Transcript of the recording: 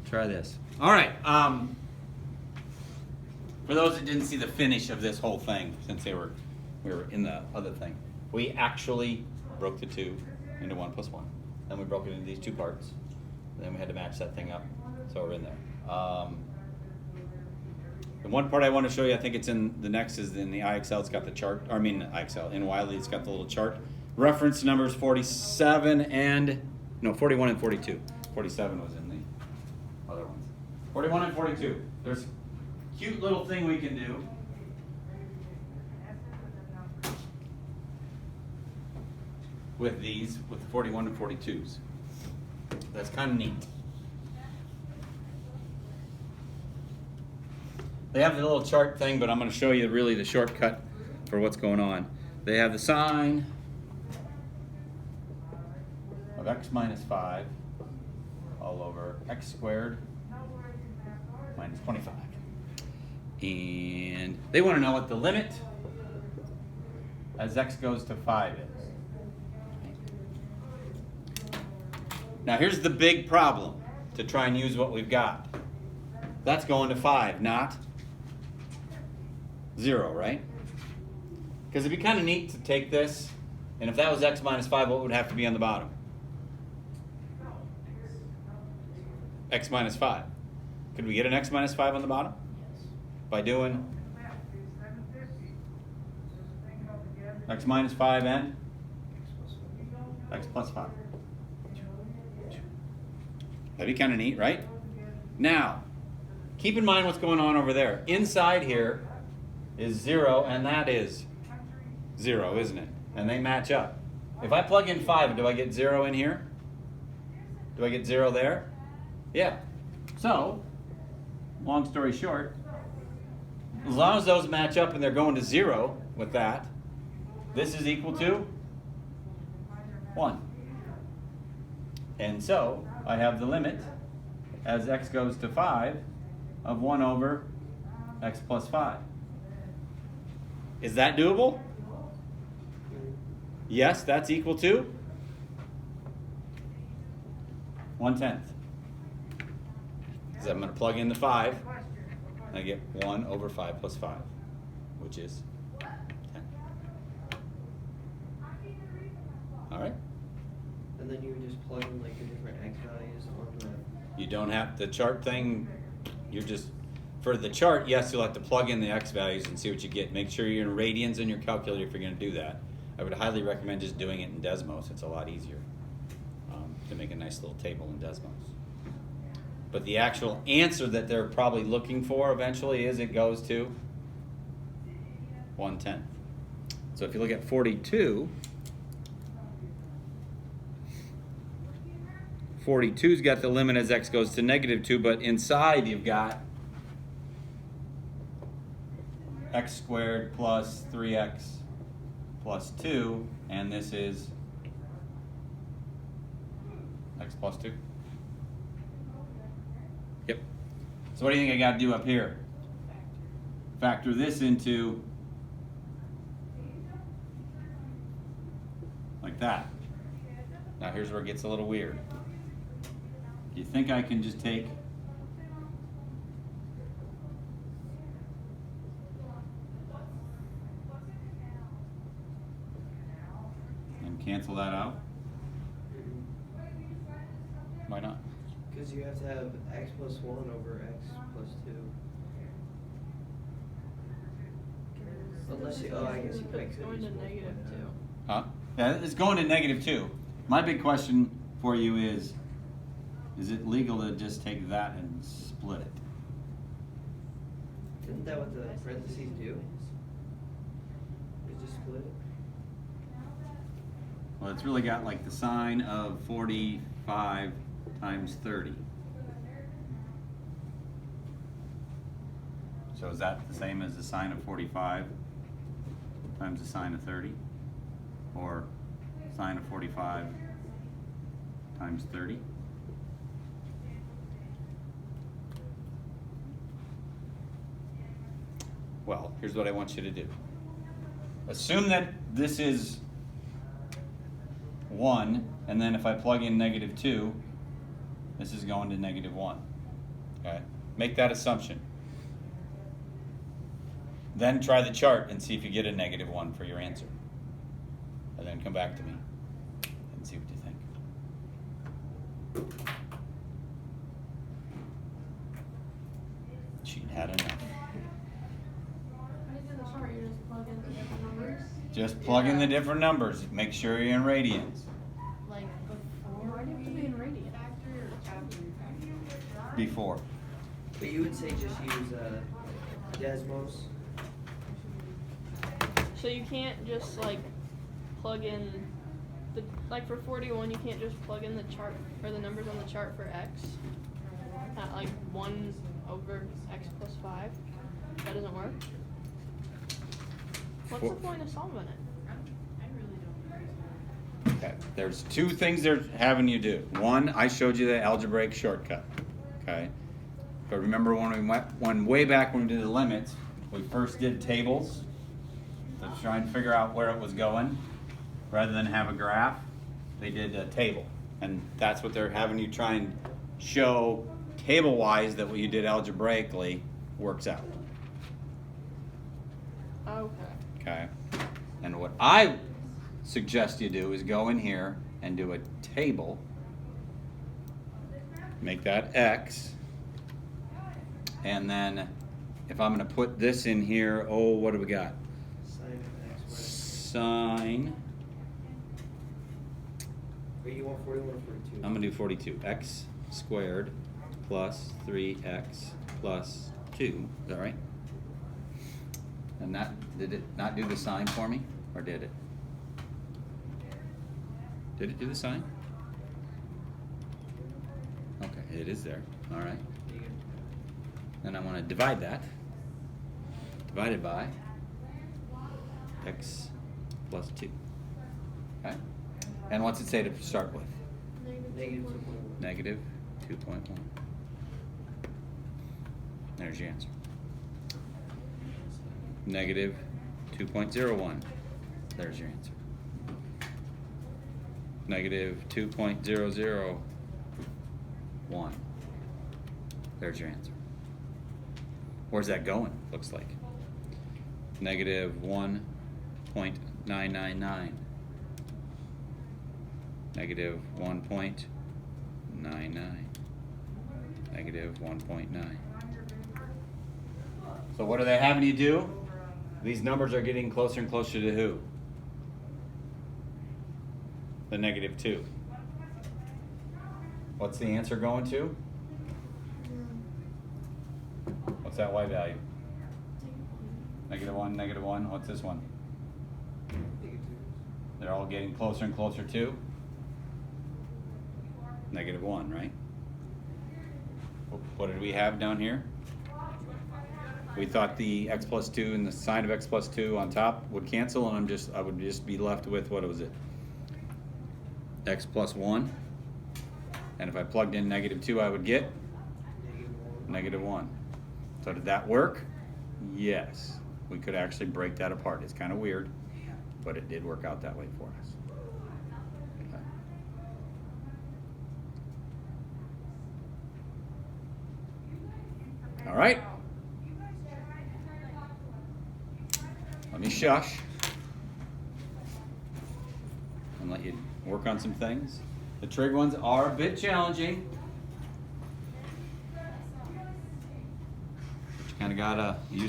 Try this. All right. For those that didn't see the finish of this whole thing, since we were in the other thing, we actually broke the 2 into 1 plus 1. Then we broke it into these 2 parts. And then we had to match that thing up, so we're in there. The one part I want to show you, I think it's in the next, is in the IXL. It's got the chart. Or I mean, IXL in Wiley, it's got the little chart. Reference numbers 41 and 42. 47 was in the other ones. 41 and 42. There's a cute little thing we can do. With these, with 41 and 42s. That's kind of neat. They have the little chart thing, but I'm going to show you really the shortcut for what's going on. They have the sign of x minus 5 all over x squared minus 25. And they want to know what the limit as x goes to 5 is. Now here's the big problem to try and use what we've got. That's going to 5, not 0, right? Because it'd be kind of neat to take this, and if that was x minus 5, what would have to be on the bottom? X minus 5. Could we get an x minus 5 on the bottom? By doing x minus 5 and x plus 5. That'd be kind of neat, right? Now, keep in mind what's going on over there. Inside here is 0, and that is 0, isn't it? And they match up. If I plug in 5, do I get 0 in here? Do I get 0 there? Yeah. So, long story short, as long as those match up and they're going to 0 with that, this is equal to 1. And so, I have the limit as x goes to 5 of 1 over x plus 5. Is that doable? Yes, that's equal to 1/10. Because I'm going to plug in the 5, and I get 1 over 5 plus 5, which is 10. All right? And then you would just plug in like the different x values on the... You don't have the chart thing. You're just, for the chart, yes, you'll have to plug in the x values and see what you get. Make sure you're in radians in your calculator if you're going to do that. I would highly recommend just doing it in Desmos. It's a lot easier to make a nice little table in Desmos. But the actual answer that they're probably looking for eventually is it goes to 1/10. So if you look at 42, 42's got the limit as x goes to -2, but inside you've got x squared plus 3x plus 2, and this is x plus 2. Yep. So what do you think I got to do up here? Factor this into like that. Now here's where it gets a little weird. Do you think I can just take and cancel that out? Why not? Because you have to have x plus 1 over x plus 2. Unless you, oh, I guess you could. It's going to -2. Huh? Yeah, it's going to -2. My big question for you is it legal to just take that and split it? Isn't that what the parentheses do? They just split it? Well, it's really got like the sine of 45 times 30. So is that the same as the sine of 45 times the sine of 30? Or sine of 45 times 30? Well, here's what I want you to do. Assume that this is 1, and then if I plug in -2, this is going to -1. Okay, make that assumption. Then try the chart and see if you get a -1 for your answer. And then come back to me and see what you think. She had enough. When you do the chart, you just plug in the different numbers. Just plug in the different numbers. Make sure you're in radians. Like before. Why do you have to be in radian? Before. But you would say just use Desmos. So you can't just like plug in the, like for 41 you can't just plug in the chart or the numbers on the chart for x at like 1 over x plus 5. That doesn't work. What's the point of solving it? Okay. There's two things they're having you do. One, I showed you the algebraic shortcut. Okay. But remember when we went way back when we did the limits, we first did tables to try and figure out where it was going. Rather than have a graph, they did a table. And that's what they're having you try and show table-wise that what you did algebraically works out. Okay. Okay. And what I suggest you do is go in here and do a table. Make that x. And then if I'm going to put this in here, oh, what do we got? Sine of X. Sine. Wait, you want 41 or 42? I'm going to do 42. X squared plus 3x plus 2. Is that right? And that, did it not do the sign for me? Or did it? Did it do the sign? Okay, it is there. All right. Then I want to divide that. Divided by x plus 2. Okay? And what's it say to start with? Negative 2.1. -2.1. There's your answer. -2.01. There's your answer. -2.001. There's your answer. Where's that going? Looks like. -1.999. -1.99. -1.9. So what are they having you do? These numbers are getting closer and closer to who? The -2. What's the answer going to? What's that y value? -1, -1. What's this one? They're all getting closer and closer to -1, right? What did we have down here? We thought the x plus 2 and the sine of x plus 2 on top would cancel, and I would just be left with, what was it? X plus 1. And if I plugged in -2, I would get -1. So did that work? Yes. We could actually break that apart. It's kind of weird, but it did work out that way for us. Okay. All right. Let me shush and let you work on some things. The trig ones are a bit challenging. But you kind of gotta use